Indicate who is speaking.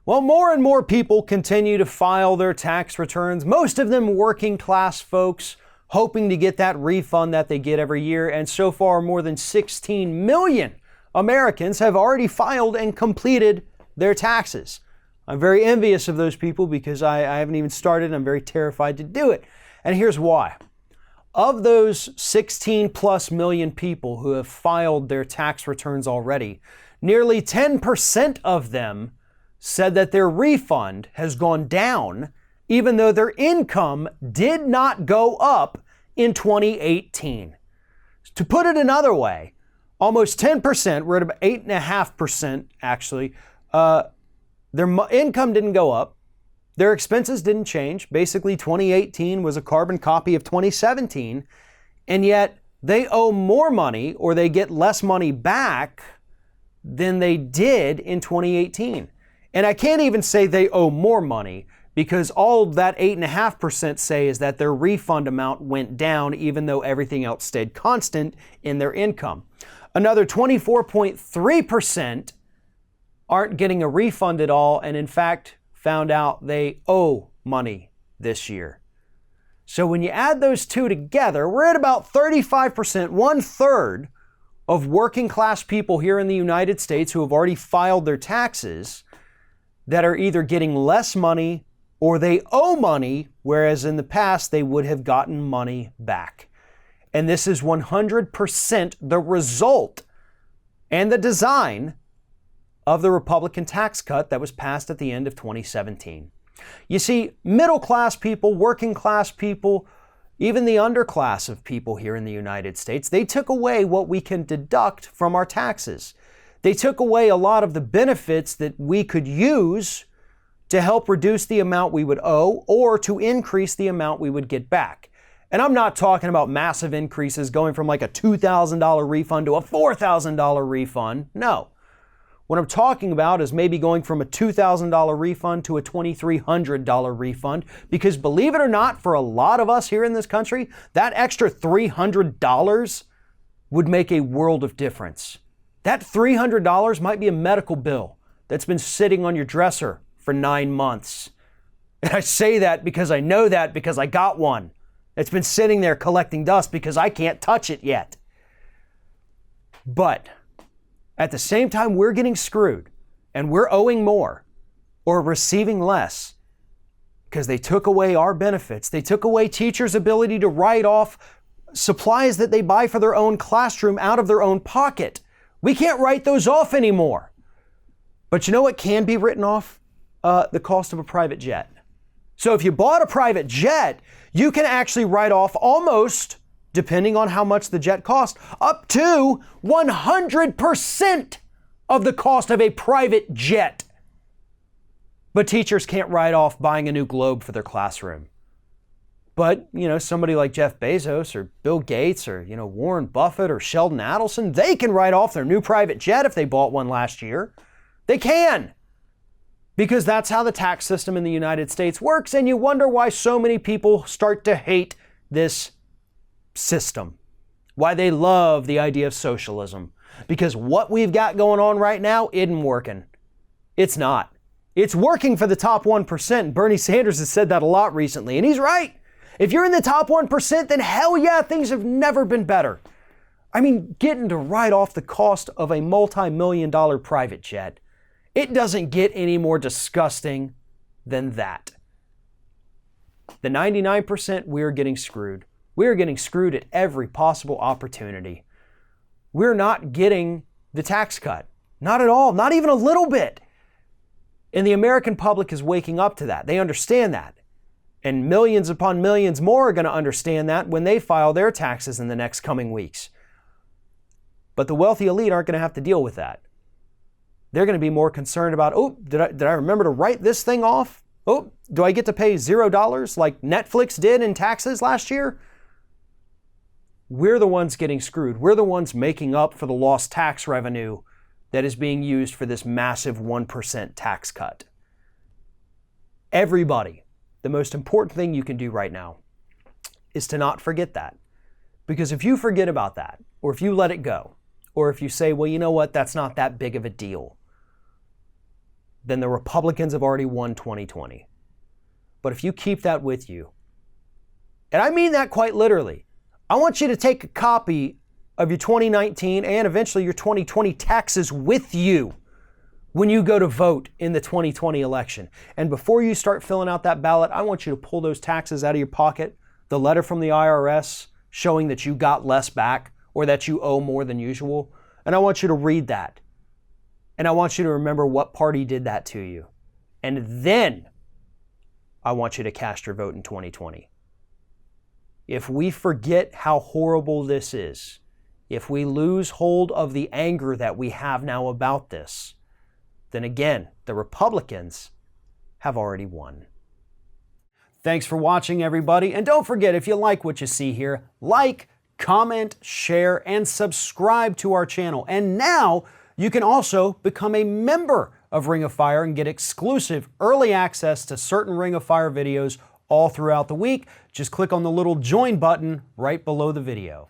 Speaker 1: Well, more and more people continue to file their tax returns, most of them working class folks hoping to get that refund that they get every year. And so far, more than 16 million Americans have already filed and completed their taxes. I'm very envious of those people because I haven't even started. I'm very terrified to do it. And here's why. Of those 16 plus million people who have filed their tax returns already, nearly 10% of them said that their refund has gone down even though their income did not go up in 2018. To put it another way, almost 10%, we're at about 8.5% actually, their income didn't go up, their expenses didn't change. Basically, 2018 was a carbon copy of 2017, and yet they owe more money or they get less money back than they did in 2018. And I can't even say they owe more money because all that 8.5% say is that their refund amount went down even though everything else stayed constant in their income. Another 24.3% aren't getting a refund at all and in fact found out they owe money this year. So when you add those two together, we're at about 35%, 1/3 of working class people here in the United States who have already filed their taxes that are either getting less money or they owe money, whereas in the past they would have gotten money back. And this is 100% the result and the design of the Republican tax cut that was passed at the end of 2017. You see, middle class people, working class people, even the underclass of people here in the United States, they took away what we can deduct from our taxes. They took away a lot of the benefits that we could use to help reduce the amount we would owe or to increase the amount we would get back. And I'm not talking about massive increases going from like a $2,000 refund to a $4,000 refund. No. What I'm talking about is maybe going from a $2,000 refund to a $2,300 refund, because believe it or not, for a lot of us here in this country, that extra $300 would make a world of difference. That $300 might be a medical bill that's been sitting on your dresser for 9 months. And I say that because I know that because I got one. It's been sitting there collecting dust because I can't touch it yet. But at the same time, we're getting screwed and we're owing more or receiving less because they took away our benefits. They took away teachers' ability to write off supplies that they buy for their own classroom out of their own pocket. We can't write those off anymore. But you know what can be written off? The cost of a private jet. So if you bought a private jet, you can actually write off almost, depending on how much the jet cost, up to 100% of the cost of a private jet. But teachers can't write off buying a new globe for their classroom. But, somebody like Jeff Bezos or Bill Gates or, Warren Buffett or Sheldon Adelson, they can write off their new private jet if they bought one last year. They can. Because that's how the tax system in the United States works, and you wonder why so many people start to hate this system. Why they love the idea of socialism. Because what we've got going on right now isn't working. It's not. It's working for the top 1%. Bernie Sanders has said that a lot recently, and he's right. If you're in the top 1%, then hell yeah, things have never been better. I mean, getting to write off the cost of a multi-million-dollar private jet, it doesn't get any more disgusting than that. The 99%, we're getting screwed. We're getting screwed at every possible opportunity. We're not getting the tax cut. Not at all, not even a little bit. And the American public is waking up to that. They understand that. And millions upon millions more are going to understand that when they file their taxes in the next coming weeks. But the wealthy elite aren't going to have to deal with that. They're going to be more concerned about, did I remember to write this thing off? Do I get to pay $0 like Netflix did in taxes last year? We're the ones getting screwed. We're the ones making up for the lost tax revenue that is being used for this massive 1% tax cut. Everybody, the most important thing you can do right now is to not forget that. Because if you forget about that, or if you let it go, or if you say, well, you know what, that's not that big of a deal, then the Republicans have already won 2020. But if you keep that with you, and I mean that quite literally, I want you to take a copy of your 2019 and eventually your 2020 taxes with you when you go to vote in the 2020 election. And before you start filling out that ballot, I want you to pull those taxes out of your pocket, the letter from the IRS showing that you got less back or that you owe more than usual. And I want you to read that. And I want you to remember what party did that to you. And then I want you to cast your vote in 2020. If we forget how horrible this is, if we lose hold of the anger that we have now about this, then again, the Republicans have already won. Thanks for watching, everybody. And don't forget, if you like what you see here, like, comment, share, and subscribe to our channel. And now you can also become a member of Ring of Fire and get exclusive early access to certain Ring of Fire videos all throughout the week. Just click on the little join button right below the video.